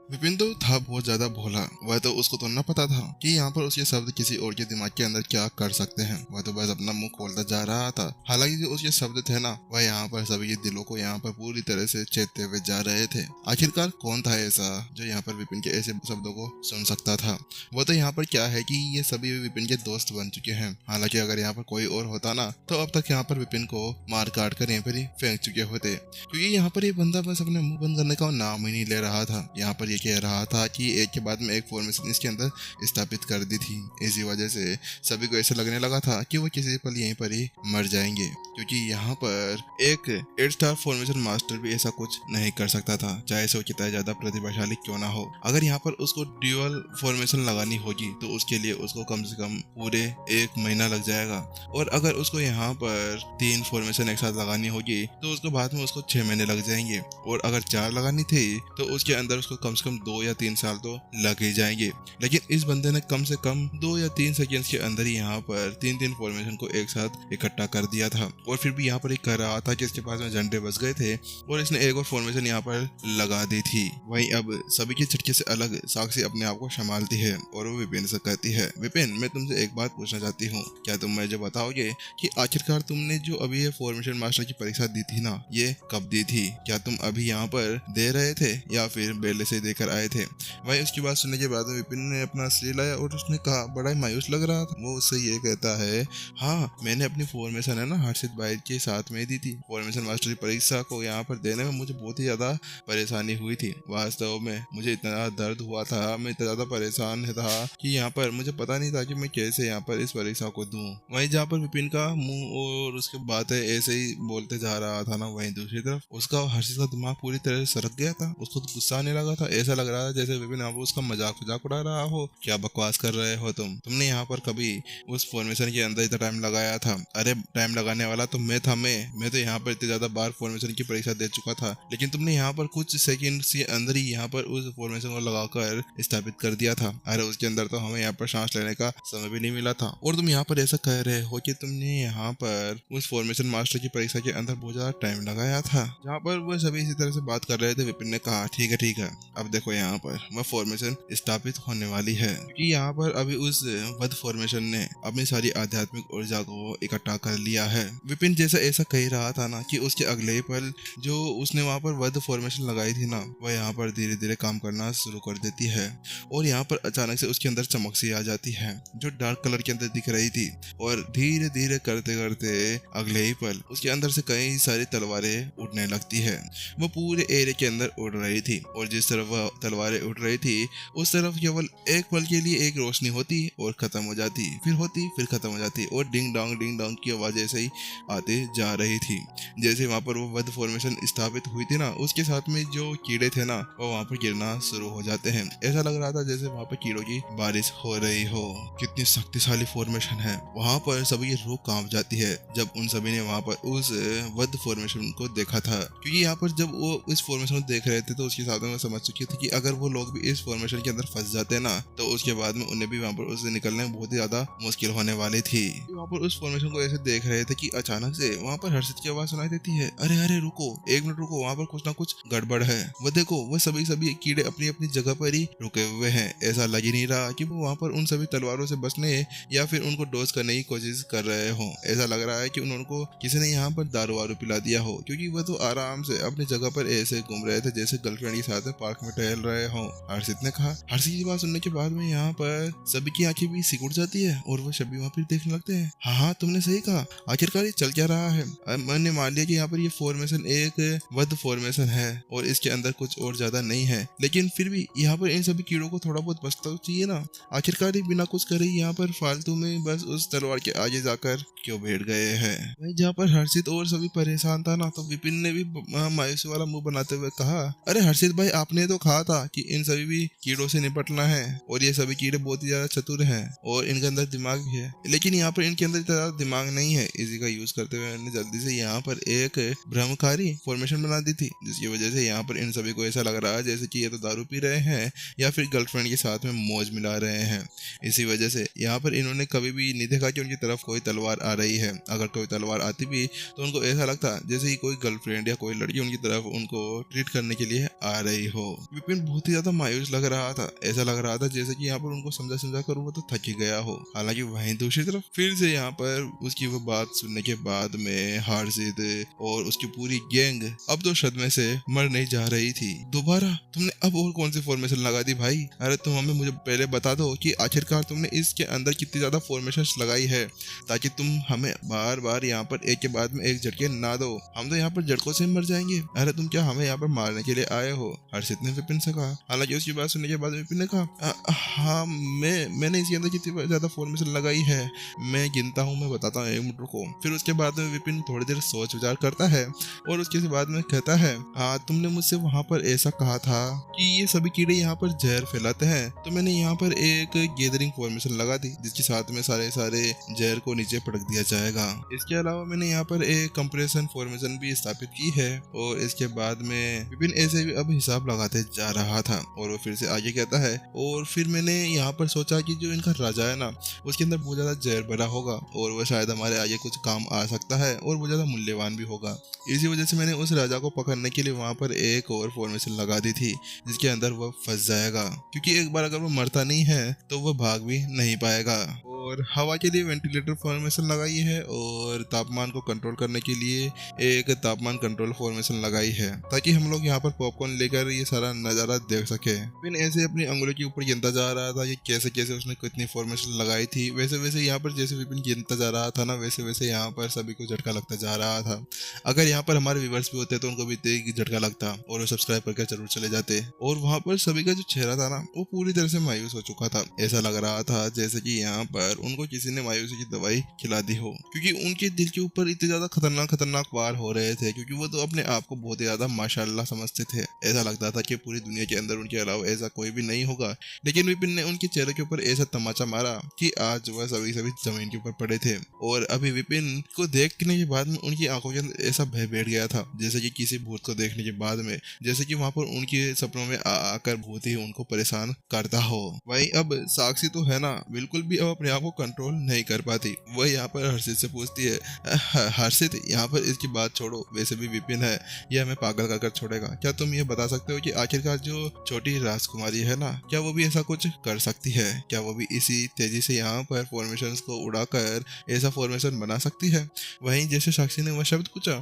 विपिन तो था बहुत ज्यादा भोला। वह तो उसको तो न पता था कि यहाँ पर उसके शब्द किसी और के दिमाग के अंदर क्या कर सकते हैं। वह तो बस अपना मुंह खोलता जा रहा था। हालांकि जो उसके शब्द थे ना, वह यहाँ पर सभी के दिलों को यहाँ पर पूरी तरह से चेतते हुए जा रहे थे। आखिरकार कौन था ऐसा जो यहाँ पर विपिन के ऐसे शब्दों को सुन सकता था। वो तो यहाँ पर क्या है कि ये सभी विपिन के दोस्त बन चुके हैं। हालांकि अगर यहाँ पर कोई और होता ना, तो अब तक यहाँ पर विपिन को मार काट कर यहीं पर ही फेंक चुके होते, क्योंकि यहाँ पर ये बंदा बस अपने मुंह बंद करने का नाम ही नहीं ले रहा था। यहाँ पर ये कह रहा था कि एक के बाद में एक फॉर्मेशन इसके अंदर स्थापित कर दी थी। इसी वजह से सभी को ऐसा लगने लगा था कि वो किसी पल यहीं पर ही मर जाएंगे, क्योंकि यहाँ पर एक 8 स्टार फॉर्मेशन मास्टर भी ऐसा कुछ नहीं कर सकता था, चाहे से वो कितना ज्यादा प्रतिभाशाली क्यों ना हो। अगर यहाँ पर उसको ड्यूअल फॉर्मेशन लगानी होगी तो उसके लिए उसको कम से कम पूरे 1 महीना लग जाएगा, और अगर उसको यहाँ पर 3 फॉर्मेशन एक साथ लगानी होगी तो उसको बाद में उसको 6 महीने लग जाएंगे, और अगर 4 लगानी थी तो उसके अंदर उसको कम से कम 2 या 3 साल तो लग ही जाएंगे। लेकिन इस बंदे ने कम से कम 2 या 3 सेकंड्स के अंदर ही यहाँ पर 3 फॉर्मेशन को एक साथ इकट्ठा कर दिया था, और फिर भी यहाँ पर एक कर रहा था कि इसके पास में झंडे बच गए थे और इसने एक और फॉर्मेशन यहाँ पर लगा दी थी। वहीं अब सभी के झटके से अलग साक्षी अपने आप को संभालती है और वो विपिन से कहती है, विपिन मैं तुमसे एक बात पूछना चाहती हूँ, क्या तुम मुझे बताओगे कि आखिरकार तुमने जो अभी ये फॉर्मेशन मास्टर की परीक्षा दी थी ना, ये कब दी थी? क्या तुम अभी यहाँ पर दे रहे थे या फिर पहले से देकर आए थे? वहीं उसकी बात सुनने के बाद विपिन ने अपना असली लाया और उसने कहा, बड़ा ही मायूस लग रहा था। वो उससे ये कहता है, हाँ मैंने अपनी फॉर्मेशन है ना हर्षित भाई के साथ में दी थी। फॉर्मेशन मास्टर की परीक्षा को यहाँ पर देने में मुझे बहुत ही ज्यादा परेशानी हुई थी। वास्तव में मुझे इतना दर्द हुआ था, मैं इतना ज्यादा परेशान था कि यहाँ पर मुझे पता नहीं था कि मैं कैसे यहाँ पर इस परीक्षा को दूं। वहीं जहाँ पर विपिन का मुंह और उसके बातें ऐसे ही बोलते जा रहा था ना, वहीं दूसरी तरफ उसका हर्षित का दिमाग पूरी तरह से सरक गया था। उसको तो गुस्सा आने लगा था, ऐसा लग रहा था जैसे विपिन यहाँ पर उसका मजाक उड़ा रहा हो। क्या बकवास कर रहे हो तुमने यहाँ पर कभी उस फॉर्मेशन के अंदर इतना टाइम लगाया था? अरे टाइम लगाने वाला तो मैं था। मैं तो यहाँ पर इतने ज्यादा बार फॉर्मेशन की परीक्षा दे चुका था, लेकिन तुमने यहाँ पर कुछ सेकंड के अंदर ही यहाँ पर उस फॉर्मेशन को लगाकर स्थापित कर दिया था। अरे उसके अंदर तो हमें यहाँ पर सांस लेने का समय भी नहीं मिला था, और तुम यहाँ पर ऐसा कह रहे हो कि तुमने यहाँ पर उस फॉर्मेशन मास्टर की परीक्षा के अंदर बहुत ज्यादा टाइम लगाया था। जहाँ पर वो सभी इसी तरह से बात कर रहे थे, विपिन ने कहा, ठीक है अब देखो यहाँ पर वह फॉर्मेशन स्थापित होने वाली है, क्योंकि यहाँ पर अभी उस वध फॉर्मेशन ने अपनी सारी आध्यात्मिक ऊर्जा को इकट्ठा कर लिया है। विपिन जैसा ऐसा कह रहा था ना कि उसके अगले ही पल जो उसने वहां पर वध फॉर्मेशन लगाई थी ना, वह यहाँ पर धीरे धीरे काम करना शुरू कर देती है, और यहाँ पर अचानक से उसके अंदर चमक सी आ जाती है जो डार्क कलर के अंदर दिख रही थी, और धीरे धीरे करते करते अगले ही पल उसके अंदर से कई सारी तलवारें उड़ने लगती है। वो पूरे एरिया के अंदर उड़ रही थी, और जिस तरफ वह तलवारें उड़ रही थी उस तरफ केवल एक पल के लिए एक रोशनी होती और खत्म हो जाती, फिर होती फिर खत्म हो जाती, और डिंग डोंग की आवाज ऐसे ही आते जा रही थी। जैसे वहां पर वो वध फॉर्मेशन स्थापित हुई थी ना, उसके साथ में जो कीड़े थे ना, वो वहां पर गिरना शुरू हो जाते हैं। ऐसा लग रहा था जैसे वहां पर कीड़ों की बारिश हो रही हो। कितनी शक्तिशाली फॉर्मेशन है। वहां पर सभी की रूह कांप जाती है जब उन सभी ने वहां पर उस वध फॉर्मेशन को देखा था, क्योंकि यहाँ पर जब वो इस फॉर्मेशन को देख रहे थे तो उसके साथ में वो समझ चुकी थी कि अगर वो लोग भी इस फॉर्मेशन के अंदर फंस जाते ना, तो उसके बाद में उन्हें भी वहां पर उससे निकलने में बहुत ही ज्यादा मुश्किल होने वाली थी। वहां पर उस फॉर्मेशन को ऐसे देख रहे थे कि अचानक से वहां पर हर्षित की आवाज सुनाई देती है, अरे रुको, 1 मिनट रुको, वहां पर कुछ ना कुछ गड़बड़ है। वो देखो, वो सभी कीड़े अपनी अपनी जगह पर ही रुके हुए हैं। ऐसा लग ही नहीं रहा कि वो वहां पर उन सभी तलवारों से बचने या फिर उनको डोज करने की कोशिश कर रहे हो। ऐसा लग रहा है कि उनको किसी ने यहाँ पर दारू वारू पिला दिया हो, क्योंकि वो तो आराम से अपनी जगह पर ऐसे घूम रहे थे जैसे गर्लफ्रेंड के साथ पार्क में टहल रहे हो। हर्षित ने कहा। हर्षित की बात सुनने के बाद में यहाँ पर सभी की आंखें भी सिकुड़ जाती है और वो सभी वहां पर देखने लगते हैं। हाँ तुमने सही कहा, आखिरकार ये चल क्या रहा है? मैंने मान लिया कि यहाँ पर ये फॉर्मेशन एक वध फॉर्मेशन है और इसके अंदर कुछ और ज्यादा नहीं है, लेकिन फिर भी यहाँ पर इन सभी कीड़ों को थोड़ा बहुत बचता चाहिए ना। आखिरकार ये बिना कुछ करे यहाँ पर फालतू में बस उस तलवार के आगे जाकर क्यों बैठ गए हैं? जहाँ पर हर्षित और सभी परेशान था ना, तो विपिन ने भी मायूसी वाला मुंह बनाते हुए कहा, अरे हर्षित भाई, आपने तो कहा था कि इन सभी भी कीड़ों से निपटना है, और ये सभी कीड़े बहुत ही ज्यादा चतुर हैं और इनके अंदर दिमाग भी है, लेकिन यहाँ पर इनके अंदर इतना दिमाग नहीं है। इसी का यूज करते हुए मैंने जल्दी से यहाँ पर एक भ्रमकारी फॉर्मेशन बना दी थी, जिसकी वजह से यहाँ पर इन सभी को ऐसा लग रहा है जैसे कि ये तो दारू पी रहे हैं या फिर गर्लफ्रेंड के साथ में मौज मिला रहे हैं। इसी वजह से यहाँ पर इन्होंने कभी भी नहीं देखा कि उनकी तरफ कोई तलवार आ रही है। अगर कोई तलवार आती भी तो उनको ऐसा लगता जैसे कि कोई गर्लफ्रेंड या कोई लड़की उनकी तरफ उनको ट्रीट करने के लिए आ रही हो। विपिन बहुत ही ज्यादा मायूस लग रहा था। ऐसा लग रहा था जैसे कि यहाँ पर उनको समझा समझा कर वो तो थक ही गया हो। हालांकि वहीं दूसरी तरफ फिर से यहाँ पर उसकी वो बात सुनने के बाद में हर्षित और उसकी पूरी गैंग अब तो सदमे से मर नहीं जा रही थी। दोबारा तुमने अब और कौन सी फॉर्मेशन लगा दी भाई? अरे तुम हमें मुझे पहले बता दो कि आखिरकार तुमने इसके अंदर कितनी ज्यादा फॉर्मेशन लगाई है, ताकि तुम हमें बार बार यहाँ पर एक के बाद में एक झटके ना दो। हम तो यहाँ पर झटकों से मर जाएंगे। अरे तुम क्या हमें यहाँ पर मारने के लिए आए हो? हर्षित ने विपिन से कहा। हालांकि उसकी बात सुनने के बाद विपिन ने कहा, हाँ मैंने इसके अंदर कितनी ज्यादा फॉर्मेशन लगाई है मैं गिनता हूँ, मैं बताता हूँ, 1 मिनट रुको। फिर उसके बाद में विपिन थोड़ी देर सोच विचार करता है और उसके बाद में कहता है, हाँ तुमने मुझसे वहाँ पर ऐसा कहा था कि ये सभी कीड़े यहाँ पर जहर फैलाते हैं, तो मैंने यहाँ पर एक गैदरिंग फॉर्मेशन लगा दी जिसके साथ में सारे जहर को नीचे पटक दिया जाएगा। इसके अलावा मैंने यहाँ पर एक कंप्रेशन फॉर्मेशन भी स्थापित की है। और इसके बाद में विपिन ऐसे भी अब हिसाब लगाते जा रहा था और वो फिर से आगे कहता है, और फिर मैंने यहाँ पर सोचा कि जो इनका राजा है ना उसके अंदर बहुत ज्यादा जहर भरा होगा और वो शायद हमारे आगे कुछ काम आ सकता है और बहुत ज्यादा मूल्यवान भी होगा। इसी वजह से मैंने उस राजा को पकड़ने के लिए वहां पर एक और फॉर्मेशन लगा दी थी जिसके अंदर वह फंस जाएगा, क्योंकि एक बार अगर वो मरता नहीं है तो वह भाग भी नहीं पाएगा। और हवा के लिए वेंटिलेटर फॉर्मेशन लगाई है और तापमान को कंट्रोल करने के लिए एक तापमान कंट्रोल फॉर्मेशन लगाई है, ताकि हम लोग यहाँ पर पॉपकॉर्न लेकर ये सारा नजारा देख सके। फिर ऐसे अपनी अंगुली के ऊपर गिनता जा रहा था कि कैसे कैसे उसने कितनी फॉर्मेशन लगाई थी। वैसे वैसे यहाँ पर जैसे विपिन गिनता जा रहा था ना वैसे वैसे यहाँ पर सभी को झटका लगता जा रहा था। अगर यहाँ पर हमारे व्यूवर्स भी होते तो उनको भी तेज झटका लगता और वो सब्सक्राइब करके जरूर चले जाते। और वहाँ पर सभी का जो चेहरा था ना वो पूरी तरह से मायूस हो चुका था। ऐसा लग रहा था जैसे कि यहाँ पर उनको किसी ने मायूसी की दवाई खिला दी हो, क्योंकि उनके दिल के ऊपर इतने ज्यादा खतरनाक वार हो रहे थे, क्योंकि वो तो अपने आप को बहुत ही ज्यादा माशाल्लाह समझते थे। ऐसा लगता था कि पूरी दुनिया के अंदर उनके अलावा ऐसा कोई भी नहीं होगा। लेकिन विपिन ने उनके चेहरे के ऊपर ऐसा तमाचा मारा कि आज वह सभी जमीन के ऊपर पड़े थे। और अभी विपिन को देखने के बाद में उनकी आंखों के अंदर ऐसा भय बैठ गया था जैसे कि किसी भूत को देखने के बाद में, जैसे कि वहां पर उनके सपनों में आकर भूत ही उनको परेशान करता हो। वही अब साक्षी तो है ना बिल्कुल भी अब अपने आप को कंट्रोल नहीं कर पाती। वह यहाँ पर हर्षित से पूछती है, हर्षित यहाँ पर इसकी बात छोड़ो, वैसे भी विपिन है ये हमें पागल कर छोड़ेगा। क्या तुम ये बता सकते हो कि आखिरकार जो छोटी राजकुमारी है ना क्या वो भी ऐसा कुछ कर सकती है? क्या वो भी इसी तेजी से यहाँ पर फॉर्मेशंस को उड़ाकर ऐसा फॉर्मेशन बना सकती है? वहीं जैसे साक्षी ने वह शब्द पूछा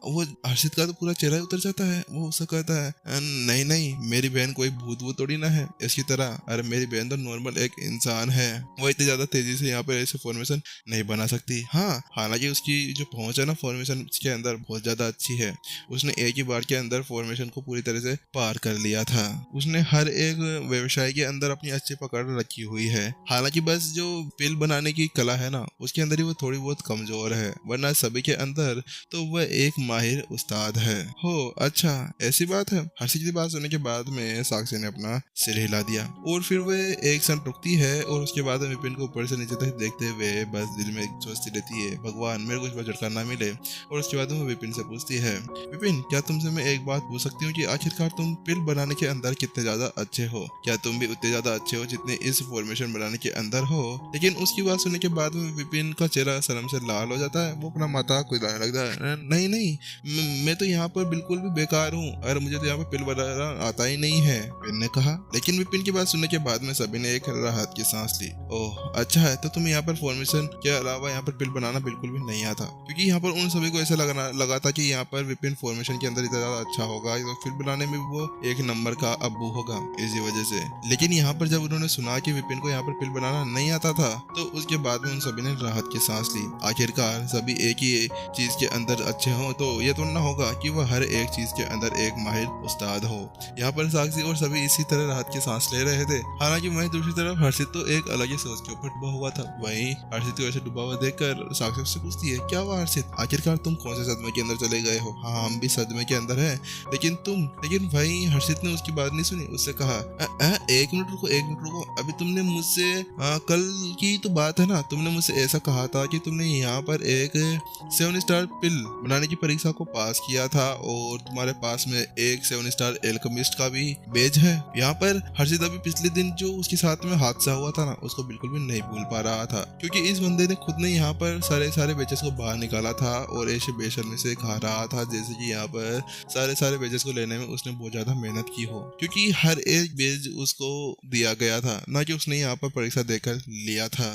वो हर्षित का तो पूरा चेहरा उतर जाता है। वो उससे कहता है, नहीं नहीं मेरी बहन कोई भूत वूत थोड़ी ना है इसकी तरह। अरे मेरी बहन तो नॉर्मल एक इंसान है, वो इतनी ज्यादा तेजी से यहाँ पर ऐसे फॉर्मेशन नहीं बना सकती। हाँ हालांकि उसकी जो पहुंच है ना फॉर्मेशन के अंदर बहुत ज्यादा अच्छी है। उसने एक ही बार के अंदर फॉर्मेशन को पूरी तरह से पार कर लिया था। उसने हर एक व्यवसाय के अंदर अपनी अच्छी पकड़ रखी हुई है। हालांकि बस जो पिल बनाने की कला है ना उसके अंदर ही वो थोड़ी बहुत कमजोर है, वरना सभी के अंदर तो वह एक माहिर उस्ताद है। हो अच्छा ऐसी बात है। हर्षित की बात सुनने के बाद में साक्षी ने अपना सिर हिला दिया और फिर वह एक क्षण रुकती है और उसके बाद विपिन को ऊपर से नीचे तक देखते हुए बस दिल में सोचती रहती है, भगवान मेरे को कुछ झटका ना मिले। और उसके बाद वो विपिन से पूछती है, विपिन क्या तुमसे मैं एक बात पूछ सकती हूँ कि आखिरकार तुम पिल बनाने के अंदर कितने ज्यादा अच्छे हो? क्या तुम भी उतने ज्यादा अच्छे हो जितने इस फॉर्मेशन बनाने के अंदर हो? लेकिन उसकी बात सुनने के बाद में विपिन का चेहरा शर्म से लाल हो जाता है। वो अपना माथा खुलाने लगता है, नहीं नहीं मैं तो यहाँ पर बिल्कुल भी बेकार हूँ, अरे मुझे तो यहाँ पर पिल बनाना आता ही नहीं है, विपिन ने कहा। लेकिन विपिन की बात सुनने के बाद में सभी ने एक राहत की सांस ली। ओह अच्छा है, तो तुम्हें यहाँ पर फॉर्मेशन के अलावा यहाँ पर पिल बनाना बिल्कुल भी नहीं आता, क्योंकि यहाँ पर उन सभी को ऐसा लगा था कि यहाँ पर विपिन फॉर्मेशन के अंदर इतना ज्यादा अच्छा होगा तो फिर बनाने में वो एक नंबर का अब्बू होगा इसी वजह से। लेकिन यहाँ पर जब उन्होंने सुना कि विपिन को यहाँ पर पिल बनाना नहीं आता था तो उसके बाद में उन सभी ने राहत की सांस ली। आखिरकार सभी एक ही चीज के अंदर अच्छे हों तो ये तो ना होगा कि वह हर एक चीज के अंदर एक माहिर उस्ताद हो। यहाँ पर साक्षी और सभी इसी तरह राहत की सांस ले रहे थे। हालांकि वहीं दूसरी तरफ हर्षित तो एक अलग ही सोच के ऊपर डूबा हुआ था। वहीं हर्षित को ऐसे डूबा हुआ देखकर साक्षी उससे पूछती है, क्या हुआ हर्षित, आखिरकार तुम कौन से सदमे के अंदर चले गए हो? हाँ हम भी सदमे के अंदर हैं, लेकिन भाई हर्षित ने उसकी बात नहीं सुनी। उससे कहा, एक मिनट रुको, अभी तुमने मुझसे कल की तो बात है ना, तुमने मुझसे ऐसा कहा था कि तुमने यहाँ पर एक 7 स्टार पिल बनाने की परीक्षा को पास किया था और तुम्हारे पास में एक 7 स्टार एल्केमिस्ट का भी बेज है। यहाँ पर हर्षित अभी पिछले दिन जो उसके साथ में हादसा हुआ था ना उसको बिल्कुल भी नहीं भूल पा रहा था, क्योंकि इस बंदे ने खुद ने यहाँ पर सारे बेचेस को बाहर निकाला था और ऐसे बेशर्मी से खा रहा था जैसे कि यहाँ पर सारे बेचेस को लेने में उसने बहुत ज्यादा मेहनत की हो, क्योंकि हर एक बेच उसको दिया गया था, ना कि उसने यहाँ पर परीक्षा देकर लिया था।